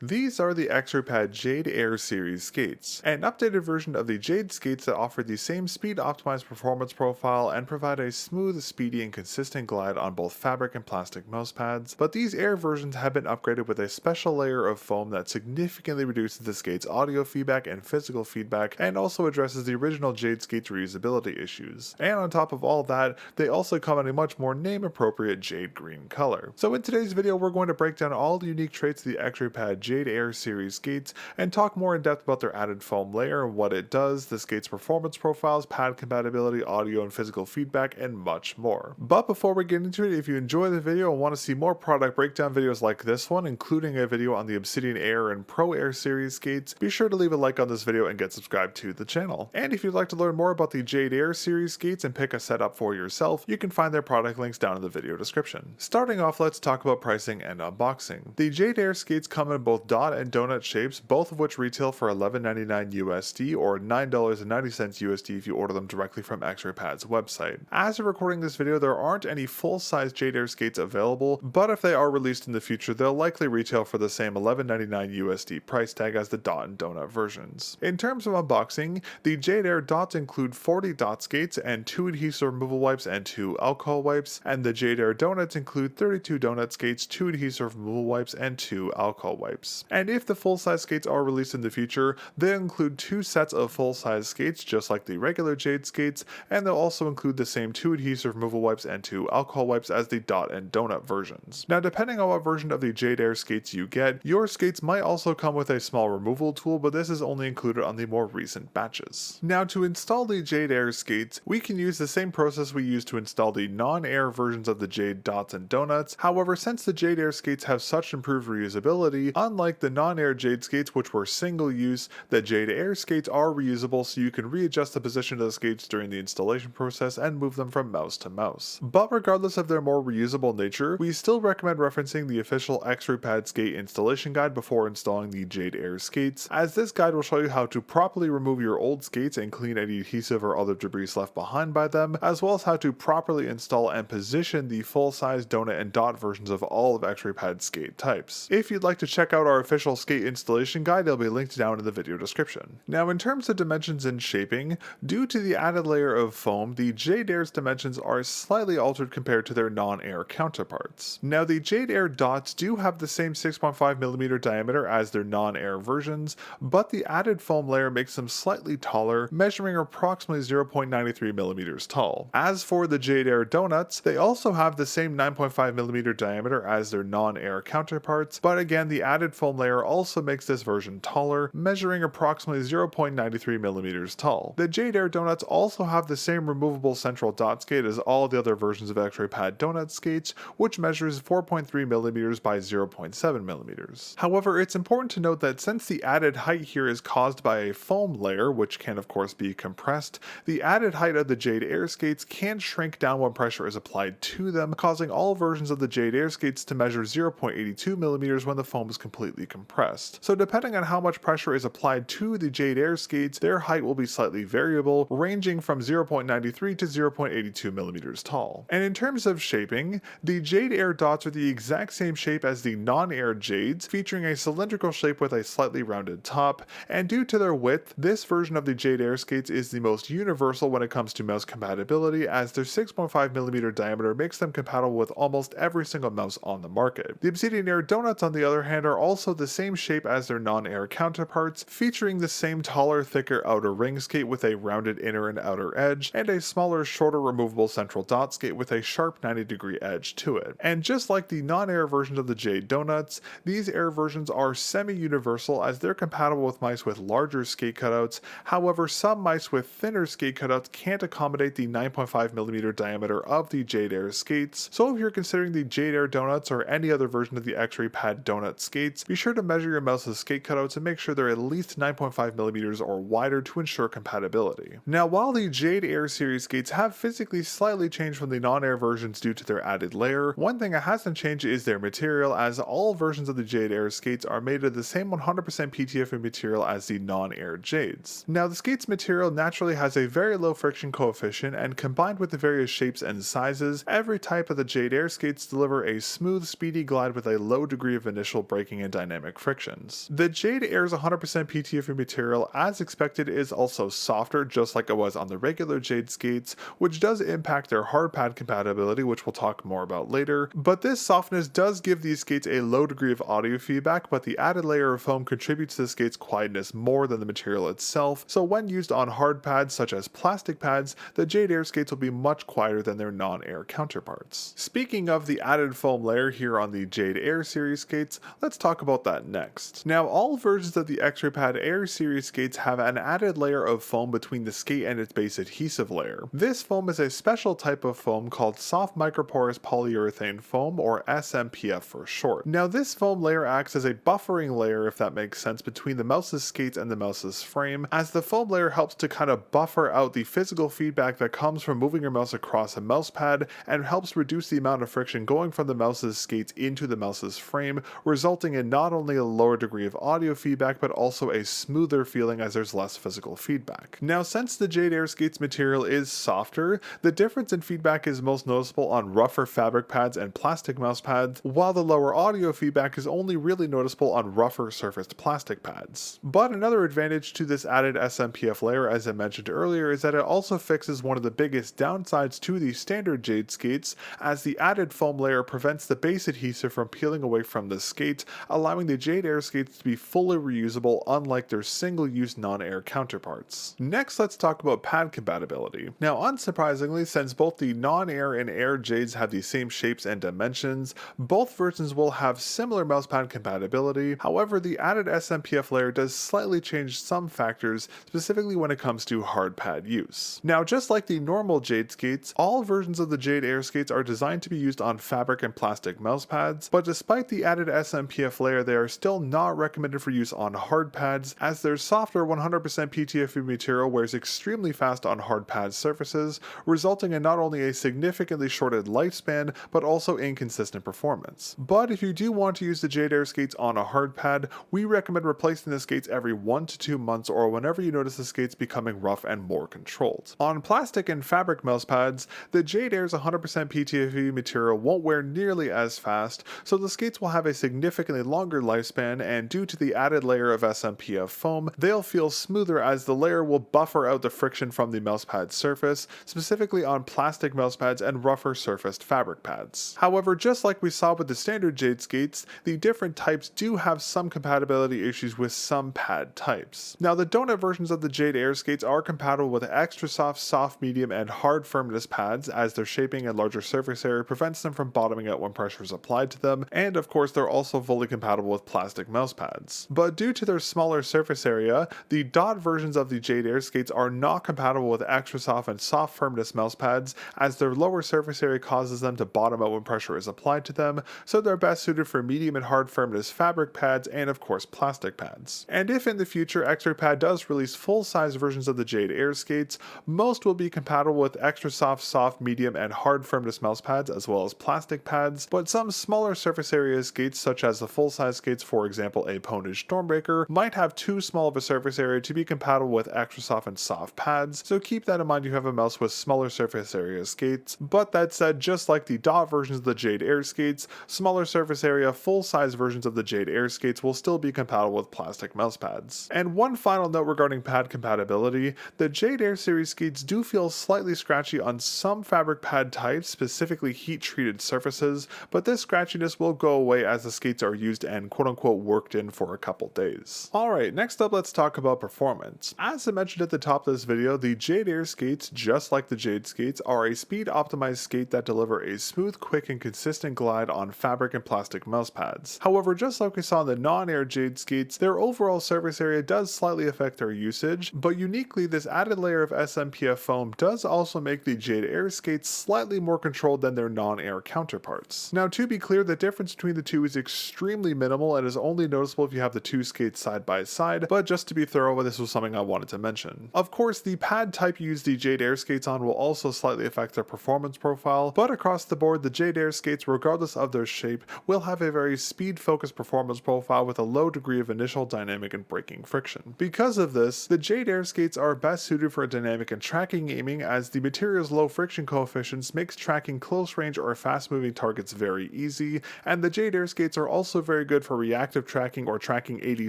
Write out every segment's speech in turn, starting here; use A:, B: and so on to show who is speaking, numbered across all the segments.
A: These are the X-Raypad Jade Air series skates, an updated version of the Jade skates that offer the same speed-optimized performance profile and provide a smooth, speedy, and consistent glide on both fabric and plastic mouse pads, but these Air versions have been upgraded with a special layer of foam that significantly reduces the skate's audio feedback and physical feedback, and also addresses the original Jade skate's reusability issues. And on top of all that, they also come in a much more name-appropriate jade green color. So in today's video, we're going to break down all the unique traits of the X-Raypad Jade Air series skates and talk more in depth about their added foam layer and what it does, the skate's performance profiles, pad compatibility, audio and physical feedback, and much more. But before we get into it, if you enjoy the video and want to see more product breakdown videos like this one, including a video on the Obsidian Air and Pro Air series skates, be sure to leave a like on this video and get subscribed to the channel. And if you'd like to learn more about the Jade Air series skates and pick a setup for yourself, you can find their product links down in the video description. Starting off, let's talk about pricing and unboxing. The Jade Air skates come in both dot and donut shapes, both of which retail for $11.99 USD or $9.90 USD if you order them directly from X-Raypad's website. As of recording this video, there aren't any full-size Jade Air skates available, but if they are released in the future, they'll likely retail for the same $11.99 USD price tag as the dot and donut versions. In terms of unboxing, the Jade Air dots include 40 dot skates and 2 adhesive removal wipes and 2 alcohol wipes, and the Jade Air donuts include 32 donut skates, 2 adhesive removal wipes, and 2 alcohol wipes. And if the full-size skates are released in the future, they'll include 2 sets of full-size skates just like the regular Jade skates, and they'll also include the same 2 adhesive removal wipes and 2 alcohol wipes as the dot and donut versions. Now, depending on what version of the Jade Air skates you get, your skates might also come with a small removal tool, but this is only included on the more recent batches. Now, to install the Jade Air skates, we can use the same process we used to install the non-Air versions of the Jade dots and donuts. However, since the Jade Air skates have such improved reusability, unlike the non-Air Jade skates which were single use, the Jade Air skates are reusable, so you can readjust the position of the skates during the installation process and move them from mouse to mouse. But regardless of their more reusable nature, we still recommend referencing the official X-Raypad skate installation guide before installing the Jade Air skates, as this guide will show you how to properly remove your old skates and clean any adhesive or other debris left behind by them, as well as how to properly install and position the full-size donut and dot versions of all of X-Raypad's skate types. If you'd like to check out our official skate installation guide, it'll be linked down in the video description. Now, in terms of dimensions and shaping, due to the added layer of foam, the Jade Air's dimensions are slightly altered compared to their non-Air counterparts. Now, the Jade Air dots do have the same 6.5mm diameter as their non-Air versions, but the added foam layer makes them slightly taller, measuring approximately 0.93mm tall. As for the Jade Air donuts, they also have the same 9.5mm diameter as their non-Air counterparts, but again, the added foam layer also makes this version taller, measuring approximately 0.93mm tall. The Jade Air donuts also have the same removable central dot skate as all the other versions of X-Raypad donut skates, which measures 4.3mm by 0.7mm. However, it's important to note that since the added height here is caused by a foam layer, which can of course be compressed, the added height of the Jade Air skates can shrink down when pressure is applied to them, causing all versions of the Jade Air skates to measure 0.82mm when the foam is completely compressed. So depending on how much pressure is applied to the Jade Air skates, their height will be slightly variable, ranging from 0.93 to 0.82mm tall. And in terms of shaping, the Jade Air dots are the exact same shape as the non-Air Jades, featuring a cylindrical shape with a slightly rounded top, and due to their width, this version of the Jade Air skates is the most universal when it comes to mouse compatibility, as their 6.5mm diameter makes them compatible with almost every single mouse on the market. The Obsidian Air donuts, on the other hand, are also the same shape as their non-Air counterparts, featuring the same taller, thicker outer ring skate with a rounded inner and outer edge, and a smaller, shorter removable central dot skate with a sharp 90-degree edge to it. And just like the non-Air versions of the Jade donuts, these Air versions are semi-universal as they're compatible with mice with larger skate cutouts. However, some mice with thinner skate cutouts can't accommodate the 9.5mm diameter of the Jade Air skates, so if you're considering the Jade Air donuts or any other version of the X-Raypad donut skates, be sure to measure your mouse's skate cutouts and make sure they're at least 9.5mm or wider to ensure compatibility. Now, while the Jade Air series skates have physically slightly changed from the non-Air versions due to their added layer, one thing that hasn't changed is their material, as all versions of the Jade Air skates are made of the same 100% PTFE material as the non-Air Jades. Now, the skate's material naturally has a very low friction coefficient, and combined with the various shapes and sizes, every type of the Jade Air skates deliver a smooth, speedy glide with a low degree of initial braking and and dynamic frictions. The Jade Air's 100% PTFE material, as expected, is also softer, just like it was on the regular Jade skates, which does impact their hard pad compatibility, which we'll talk more about later. But this softness does give these skates a low degree of audio feedback, but the added layer of foam contributes to the skate's quietness more than the material itself, so when used on hard pads such as plastic pads, the Jade Air skates will be much quieter than their non-air counterparts. Speaking of the added foam layer here on the Jade Air series skates, let's talk about that next. Now, all versions of the X-Raypad Air series skates have an added layer of foam between the skate and its base adhesive layer. This foam is a special type of foam called soft microporous polyurethane foam, or SMPF for short. Now, this foam layer acts as a buffering layer, if that makes sense, between the mouse's skates and the mouse's frame, as the foam layer helps to kind of buffer out the physical feedback that comes from moving your mouse across a mouse pad, and helps reduce the amount of friction going from the mouse's skates into the mouse's frame, resulting in not only a lower degree of audio feedback, but also a smoother feeling as there's less physical feedback. Now, since the Jade Air skates material is softer, the difference in feedback is most noticeable on rougher fabric pads and plastic mouse pads, while the lower audio feedback is only really noticeable on rougher surfaced plastic pads. But another advantage to this added SMPF layer, as I mentioned earlier, is that it also fixes one of the biggest downsides to the standard Jade skates, as the added foam layer prevents the base adhesive from peeling away from the skate, allowing the Jade Air skates to be fully reusable, unlike their single-use non-air counterparts. Next, let's talk about pad compatibility. Now, unsurprisingly, since both the non-air and air Jades have the same shapes and dimensions, both versions will have similar mousepad compatibility. However, the added SMPF layer does slightly change some factors, specifically when it comes to hard pad use. Now, just like the normal Jade skates, all versions of the Jade Air skates are designed to be used on fabric and plastic mouse pads, but despite the added SMPF layer, they are still not recommended for use on hard pads, as their softer 100% PTFE material wears extremely fast on hard pad surfaces, resulting in not only a significantly shortened lifespan, but also inconsistent performance. But if you do want to use the Jade Air skates on a hard pad, we recommend replacing the skates every 1 to 2 months, or whenever you notice the skates becoming rough and more controlled. On plastic and fabric mouse pads, the Jade Air's 100% PTFE material won't wear nearly as fast, so the skates will have a significantly longer lifespan, and due to the added layer of SMPF foam, they'll feel smoother as the layer will buffer out the friction from the mousepad surface, specifically on plastic mousepads and rougher surfaced fabric pads. However, just like we saw with the standard Jade skates, the different types do have some compatibility issues with some pad types. Now, the donut versions of the Jade Air skates are compatible with extra soft, medium, and hard firmness pads, as their shaping and larger surface area prevents them from bottoming out when pressure is applied to them, and of course they're also fully compatible with plastic mouse pads. But due to their smaller surface area, the dot versions of the Jade Air skates are not compatible with extra soft and soft firmness mouse pads, as their lower surface area causes them to bottom out when pressure is applied to them, so they're best suited for medium and hard firmness fabric pads and of course plastic pads. And if in the future X-Raypad does release full-size versions of the Jade Air skates, most will be compatible with extra soft, medium, and hard firmness mouse pads as well as plastic pads, but some smaller surface area skates, such as the full-size skates, for example a Ponage Stormbreaker, might have too small of a surface area to be compatible with extra soft and soft pads, so keep that in mind. You have a mouse with smaller surface area skates. But that said, just like the dot versions of the Jade Air skates, smaller surface area full-size versions of the Jade Air skates will still be compatible with plastic mouse pads. And one final note regarding pad compatibility, the Jade Air series skates do feel slightly scratchy on some fabric pad types, specifically heat-treated surfaces, but this scratchiness will go away as the skates are used and quote-unquote worked in for a couple days. Alright, next up let's talk about performance. As I mentioned at the top of this video, the Jade Air skates, just like the Jade skates, are a speed-optimized skate that deliver a smooth, quick, and consistent glide on fabric and plastic mouse pads. However, just like we saw in the non-air Jade skates, their overall surface area does slightly affect their usage, but uniquely this added layer of SMPF foam does also make the Jade Air skates slightly more controlled than their non-air counterparts. Now, to be clear, the difference between the two is extremely minimal and is only noticeable if you have the two skates side by side, but just to be thorough, this was something I wanted to mention. Of course, the pad type you use the Jade Air skates on will also slightly affect their performance profile, but across the board, the Jade Air skates, regardless of their shape, will have a very speed-focused performance profile with a low degree of initial dynamic and braking friction. Because of this, the Jade Air skates are best suited for dynamic and tracking aiming, as the material's low friction coefficients makes tracking close range or fast-moving targets very easy, and the Jade Air skates are also very very good for reactive tracking or tracking 80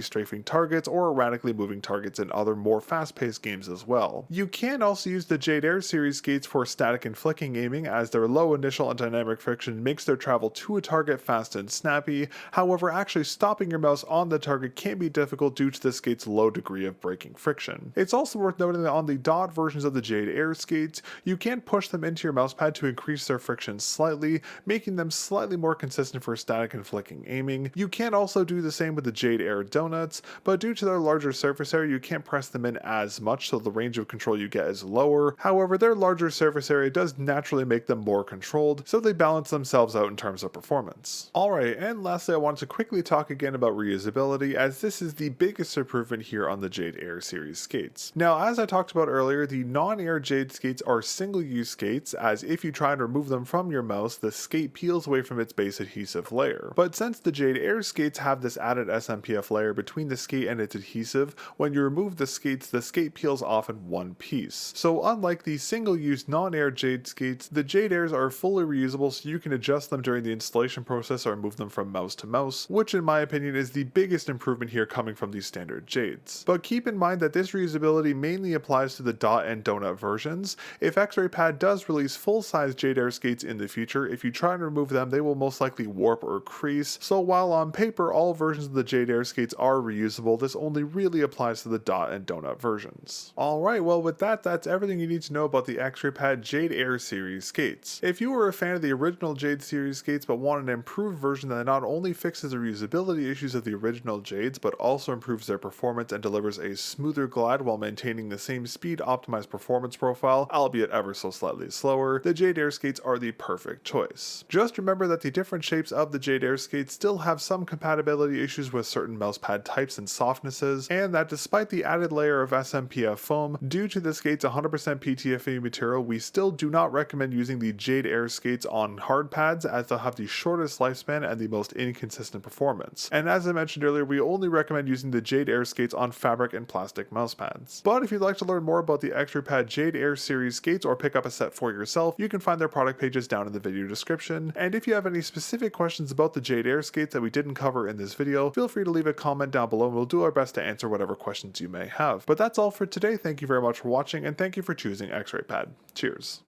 A: strafing targets or erratically moving targets in other more fast-paced games as well. You can also use the Jade Air series skates for static and flicking aiming, as their low initial and dynamic friction makes their travel to a target fast and snappy. However, actually stopping your mouse on the target can be difficult due to the skate's low degree of braking friction. It's also worth noting that on the dot versions of the Jade Air skates, you can push them into your mousepad to increase their friction slightly, making them slightly more consistent for static and flicking aiming. You can also do the same with the Jade Air donuts, but due to their larger surface area, you can't press them in as much, so the range of control you get is lower. However, their larger surface area does naturally make them more controlled, so they balance themselves out in terms of performance. Alright, and lastly I wanted to quickly talk again about reusability, as this is the biggest improvement here on the Jade Air series skates. Now, as I talked about earlier, the non-air Jade skates are single-use skates, as if you try and remove them from your mouse, the skate peels away from its base adhesive layer. But since the Jade Air skates have this added SMPF layer between the skate and its adhesive, when you remove the skate peels off in one piece. So unlike the single-use non-air Jade skates, the Jade Airs are fully reusable, so you can adjust them during the installation process or move them from mouse to mouse, which in my opinion is the biggest improvement here coming from these standard Jades. But keep in mind that this reusability mainly applies to the dot and donut versions. If X-Raypad does release full-size Jade Air skates in the future, if you try and remove them, they will most likely warp or crease. So while on paper all versions of the Jade Air skates are reusable, this only really applies to the dot and donut versions. Alright, well with that, that's everything you need to know about the X-Raypad Jade Air series skates. If you were a fan of the original Jade series skates but want an improved version that not only fixes the reusability issues of the original Jades but also improves their performance and delivers a smoother glide while maintaining the same speed optimized performance profile, albeit ever so slightly slower, the Jade Air skates are the perfect choice. Just remember that the different shapes of the Jade Air skates still have some compatibility issues with certain mousepad types and softnesses, and that despite the added layer of SMPF foam, due to the skate's 100% PTFE material, we still do not recommend using the Jade Air skates on hard pads, as they'll have the shortest lifespan and the most inconsistent performance. And as I mentioned earlier, we only recommend using the Jade Air skates on fabric and plastic mousepads. But if you'd like to learn more about the X-Raypad Jade Air series skates or pick up a set for yourself, you can find their product pages down in the video description. And if you have any specific questions about the Jade Air skates that we didn't cover in this video, feel free to leave a comment down below and we'll do our best to answer whatever questions you may have. But that's all for today. Thank you very much for watching, and thank you for choosing X-Raypad. Cheers.